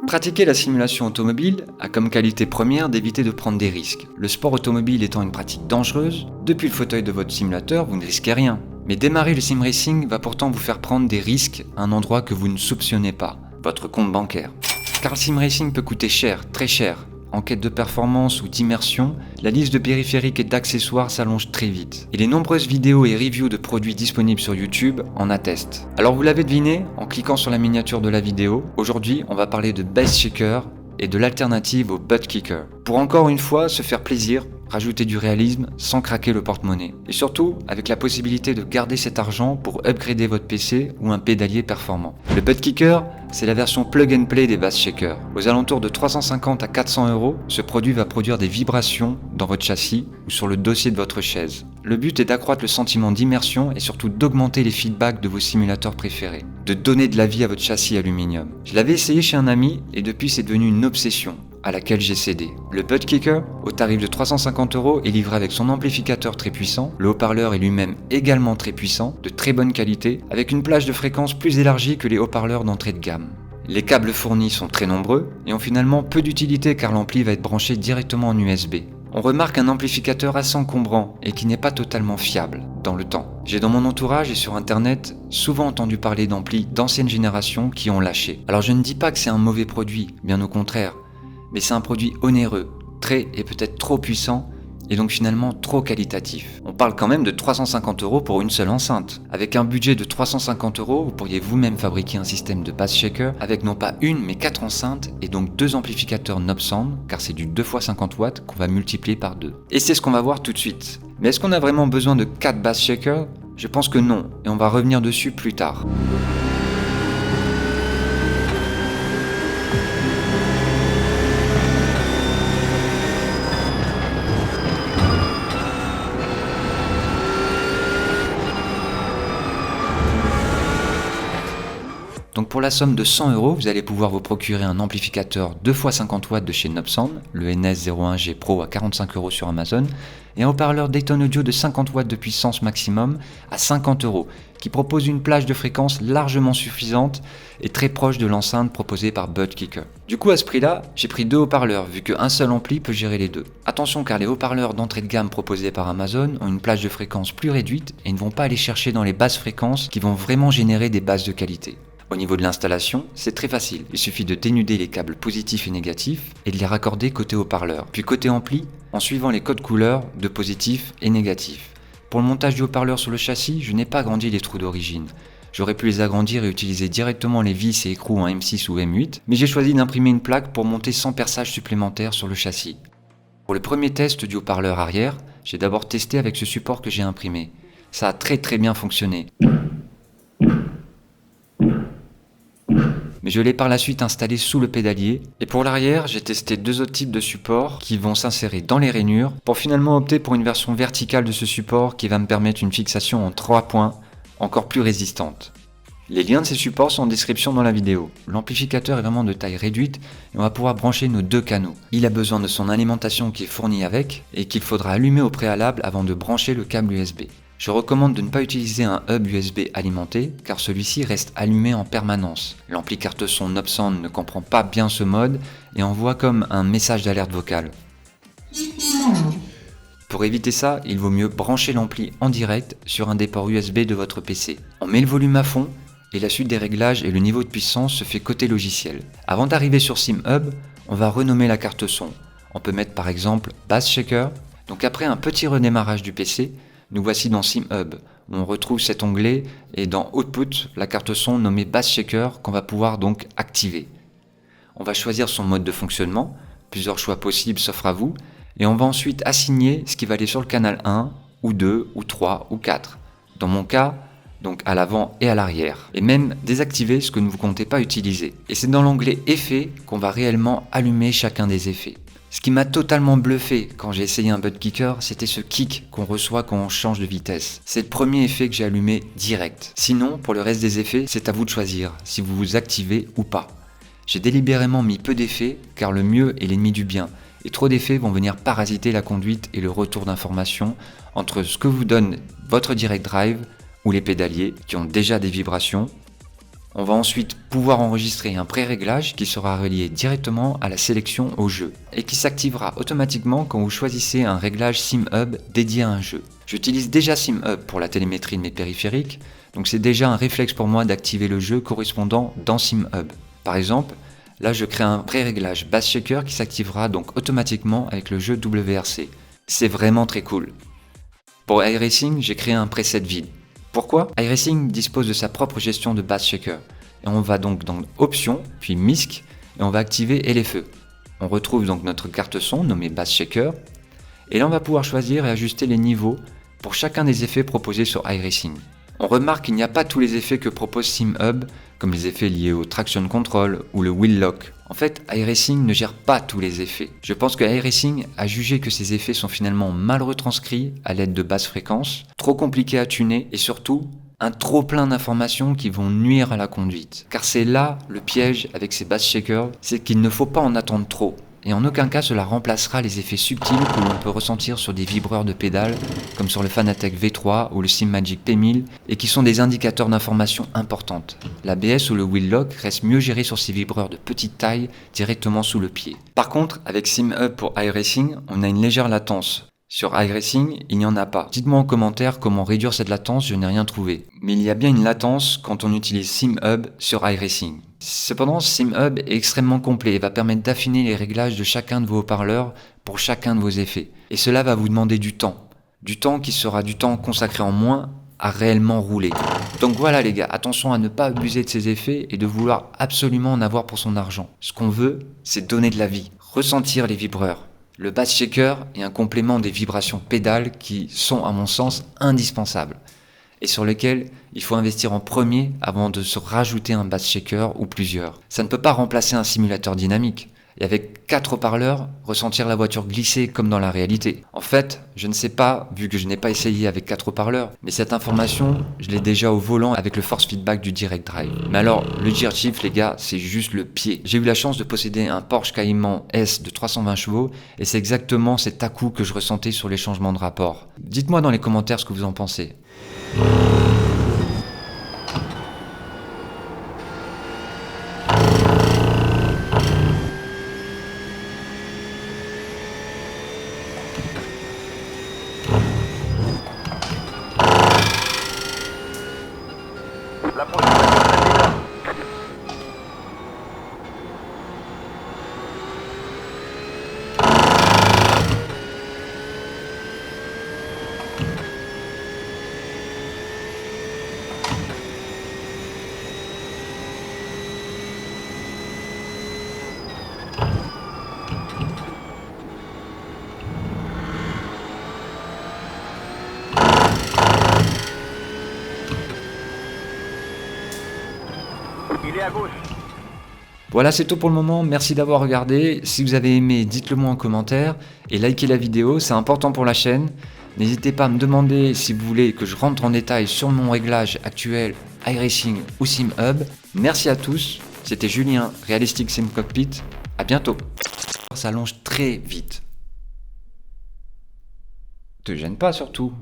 Pratiquer la simulation automobile a comme qualité première d'éviter de prendre des risques. Le sport automobile étant une pratique dangereuse, depuis le fauteuil de votre simulateur, vous ne risquez rien. Mais démarrer le sim racing va pourtant vous faire prendre des risques à un endroit que vous ne soupçonnez pas, votre compte bancaire. Car le sim racing peut coûter cher, très cher. En quête de performance ou d'immersion, la liste de périphériques et d'accessoires s'allonge très vite. Et les nombreuses vidéos et reviews de produits disponibles sur YouTube en attestent. Alors vous l'avez deviné, en cliquant sur la miniature de la vidéo, aujourd'hui on va parler de Base Shaker et de l'alternative au Butt Kicker. Pour encore une fois se faire plaisir, rajouter du réalisme sans craquer le porte-monnaie. Et surtout, avec la possibilité de garder cet argent pour upgrader votre PC ou un pédalier performant. Le Butt Kicker, c'est la version plug and play des Base Shaker. Aux alentours de 350 à 400 €, ce produit va produire des vibrations dans votre châssis ou sur le dossier de votre chaise. Le but est d'accroître le sentiment d'immersion et surtout d'augmenter les feedbacks de vos simulateurs préférés, de donner de la vie à votre châssis aluminium. Je l'avais essayé chez un ami et depuis c'est devenu une obsession à laquelle j'ai cédé. Le Butt Kicker, au tarif de 350 €, est livré avec son amplificateur très puissant, le haut-parleur est lui-même également très puissant, de très bonne qualité, avec une plage de fréquence plus élargie que les haut-parleurs d'entrée de gamme. Les câbles fournis sont très nombreux et ont finalement peu d'utilité car l'ampli va être branché directement en USB. On remarque un amplificateur assez encombrant et qui n'est pas totalement fiable dans le temps. J'ai dans mon entourage et sur internet souvent entendu parler d'amplis d'ancienne génération qui ont lâché. Alors je ne dis pas que c'est un mauvais produit, bien au contraire, mais c'est un produit onéreux, très et peut-être trop puissant et donc finalement trop qualitatif. On parle quand même de 350 € pour une seule enceinte. Avec un budget de 350 €, vous pourriez vous-même fabriquer un système de Base Shaker avec non pas une mais 4 enceintes et donc 2 amplificateurs Nobsound car c'est du 2x50 watts qu'on va multiplier par 2. Et c'est ce qu'on va voir tout de suite. Mais est-ce qu'on a vraiment besoin de 4 Base Shaker ? Je pense que non et on va revenir dessus plus tard. Donc pour la somme de 100 €, vous allez pouvoir vous procurer un amplificateur 2x50 watts de chez Nobsound, le NS01G Pro à 45 € sur Amazon, et un haut-parleur Dayton Audio de 50 watts de puissance maximum à 50 €, qui propose une plage de fréquence largement suffisante et très proche de l'enceinte proposée par Butt Kicker. Du coup à ce prix-là, j'ai pris 2 haut-parleurs vu qu'un seul ampli peut gérer les deux. Attention car les haut-parleurs d'entrée de gamme proposés par Amazon ont une plage de fréquence plus réduite et ne vont pas aller chercher dans les basses fréquences qui vont vraiment générer des basses de qualité. Au niveau de l'installation, c'est très facile. Il suffit de dénuder les câbles positifs et négatifs et de les raccorder côté haut-parleur. Puis côté ampli, en suivant les codes couleurs de positif et négatif. Pour le montage du haut-parleur sur le châssis, je n'ai pas agrandi les trous d'origine. J'aurais pu les agrandir et utiliser directement les vis et écrous en M6 ou M8, mais j'ai choisi d'imprimer une plaque pour monter sans perçage supplémentaire sur le châssis. Pour le premier test du haut-parleur arrière, j'ai d'abord testé avec ce support que j'ai imprimé. Ça a très bien fonctionné. Mais je l'ai par la suite installé sous le pédalier. Et pour l'arrière, j'ai testé 2 autres types de supports qui vont s'insérer dans les rainures pour finalement opter pour une version verticale de ce support qui va me permettre une fixation en 3 points encore plus résistante. Les liens de ces supports sont en description dans la vidéo. L'amplificateur est vraiment de taille réduite et on va pouvoir brancher nos 2 canaux. Il a besoin de son alimentation qui est fournie avec et qu'il faudra allumer au préalable avant de brancher le câble USB. Je recommande de ne pas utiliser un hub USB alimenté car celui-ci reste allumé en permanence. L'ampli carte son Nobsound ne comprend pas bien ce mode et envoie comme un message d'alerte vocale. Pour éviter ça, il vaut mieux brancher l'ampli en direct sur un des ports USB de votre PC. On met le volume à fond et la suite des réglages et le niveau de puissance se fait côté logiciel. Avant d'arriver sur SimHub, on va renommer la carte son. On peut mettre par exemple Base Shaker. Donc après un petit redémarrage du PC, nous voici dans SimHub, où on retrouve cet onglet et dans Output, la carte son nommée Base Shaker qu'on va pouvoir donc activer. On va choisir son mode de fonctionnement, plusieurs choix possibles s'offrent à vous, et on va ensuite assigner ce qui va aller sur le canal 1, ou 2, ou 3, ou 4. Dans mon cas, donc à l'avant et à l'arrière. Et même désactiver ce que vous ne comptez pas utiliser. Et c'est dans l'onglet Effets qu'on va réellement allumer chacun des effets. Ce qui m'a totalement bluffé quand j'ai essayé un Butt Kicker, c'était ce kick qu'on reçoit quand on change de vitesse. C'est le premier effet que j'ai allumé direct. Sinon, pour le reste des effets, c'est à vous de choisir si vous vous activez ou pas. J'ai délibérément mis peu d'effets car le mieux est l'ennemi du bien. Et trop d'effets vont venir parasiter la conduite et le retour d'informations entre ce que vous donne votre direct drive ou les pédaliers qui ont déjà des vibrations On va ensuite pouvoir enregistrer un pré-réglage qui sera relié directement à la sélection au jeu et qui s'activera automatiquement quand vous choisissez un réglage SimHub dédié à un jeu. J'utilise déjà SimHub pour la télémétrie de mes périphériques, donc c'est déjà un réflexe pour moi d'activer le jeu correspondant dans SimHub. Par exemple, là je crée un pré-réglage Bass Shaker qui s'activera donc automatiquement avec le jeu WRC. C'est vraiment très cool. Pour iRacing, j'ai créé un preset vide. Pourquoi ? iRacing dispose de sa propre gestion de Bass Shaker. Et on va donc dans Options, puis MISC, et on va activer LFE. On retrouve donc notre carte son nommée Bass Shaker. Et là on va pouvoir choisir et ajuster les niveaux pour chacun des effets proposés sur iRacing. On remarque qu'il n'y a pas tous les effets que propose SimHub, comme les effets liés au Traction Control ou le Wheel Lock. En fait, iRacing ne gère pas tous les effets. Je pense que iRacing a jugé que ces effets sont finalement mal retranscrits à l'aide de basses fréquences, trop compliqués à tuner et surtout, un trop plein d'informations qui vont nuire à la conduite. Car c'est là le piège avec ces bass shakers, c'est qu'il ne faut pas en attendre trop. Et en aucun cas cela remplacera les effets subtils que l'on peut ressentir sur des vibreurs de pédales, comme sur le Fanatec V3 ou le SimMagic P1000, et qui sont des indicateurs d'information importantes. L'ABS ou le Wheel Lock reste mieux géré sur ces vibreurs de petite taille, directement sous le pied. Par contre, avec SimHub pour iRacing, on a une légère latence. Sur iRacing, il n'y en a pas. Dites-moi en commentaire comment réduire cette latence, je n'ai rien trouvé. Mais il y a bien une latence quand on utilise SimHub sur iRacing. Cependant, SimHub est extrêmement complet et va permettre d'affiner les réglages de chacun de vos haut-parleurs pour chacun de vos effets. Et cela va vous demander du temps. Du temps qui sera du temps consacré en moins à réellement rouler. Donc voilà les gars, attention à ne pas abuser de ces effets et de vouloir absolument en avoir pour son argent. Ce qu'on veut, c'est donner de la vie, ressentir les vibreurs. Le bass shaker est un complément des vibrations pédales qui sont à mon sens indispensables et sur lesquels il faut investir en premier avant de se rajouter un bass shaker ou plusieurs. Ça ne peut pas remplacer un simulateur dynamique. Et avec 4 haut-parleurs, ressentir la voiture glisser comme dans la réalité. En fait, je ne sais pas, vu que je n'ai pas essayé avec 4 haut-parleurs, mais cette information, je l'ai déjà au volant avec le force feedback du direct drive. Mais alors, le gear shift, les gars, c'est juste le pied. J'ai eu la chance de posséder un Porsche Cayman S de 320 chevaux, et c'est exactement cet à-coup que je ressentais sur les changements de rapport. Dites-moi dans les commentaires ce que vous en pensez. La prochaine voiture il est à gauche. Voilà, c'est tout pour le moment, merci d'avoir regardé. Si vous avez aimé, dites-le moi en commentaire et likez la vidéo, c'est important pour la chaîne. N'hésitez pas à me demander si vous voulez que je rentre en détail sur mon réglage actuel iRacing ou SimHub. Merci à tous, c'était Julien, Realistic Sim Cockpit, à bientôt. Ça allonge très vite. Te gêne pas surtout.